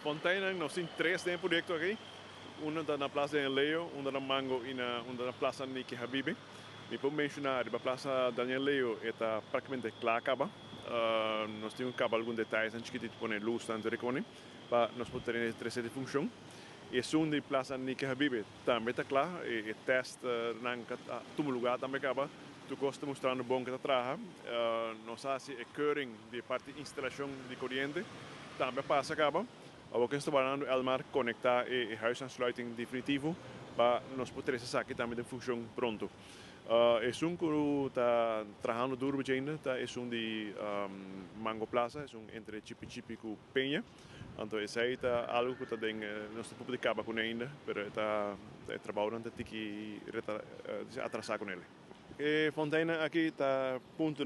Fontaine, nós temos três em projeto aqui. Um está na Praça de Leo, um na Mango e um na Praça Niki Habibi. E por mencionar, a Praça Daniel Leo está praticamente clara acaba. Nós temos alguns detalhes antes que te poner luz tanto recone para nós poder ter essa função. E segundo a Praça Niki Habibi também está claro, e teste não todo lugar também acaba. Tu gosta mostrando bom que está traga. Nós fazemos a keuring de parte de instalação de corrente também passa acaba. Ook is trabalhando Elmar conectar e huisaansluiting definitivo para nós poder sacar também de função pronto. É que está trabalhando duro ainda, tá é de Mango Plaza, é entre Chipi Chipi e Penha. Então esse aí tá algo que também nós publicava com ainda, mas está trabalhando até que atrasar com ele. Fontaine aqui está ponto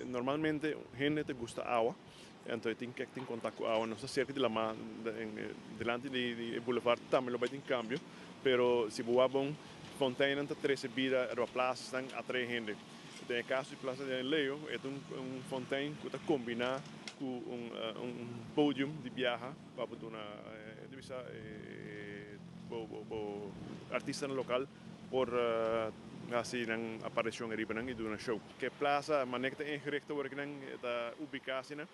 normalmente gente te gusta água. Então tem que ter contato com a água, não está cerca de la mar, delante de boulevard também lo vai ter cambio, pero se boa bom, Fontaine está três vida, a praça estão atrás gente. No caso de Praça de Leo, é fontaine que está combinado com pódio de viaja para uma divisa artista local por assim não aparição ali para e do show. Que praça maneira que ingericht wordt está ubicada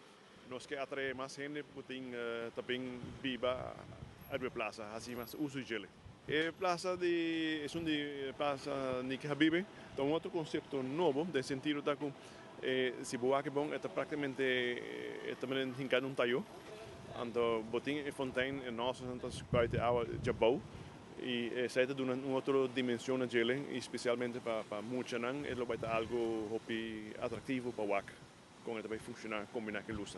nós que atrai mais gente puting também viva a praça assim mais uso dele. E praça de de praça Niki Habibi, então outro conceito novo de sentido tá com se boa que bom é praticamente também hincado tallo. Então botin e fontaine e nós então buiten água já bom e essa é uma outra dimensão dele, especialmente para muitos não, ele vai ter algo atrativo para o WAC, com ele vai funcionar combinar com luz.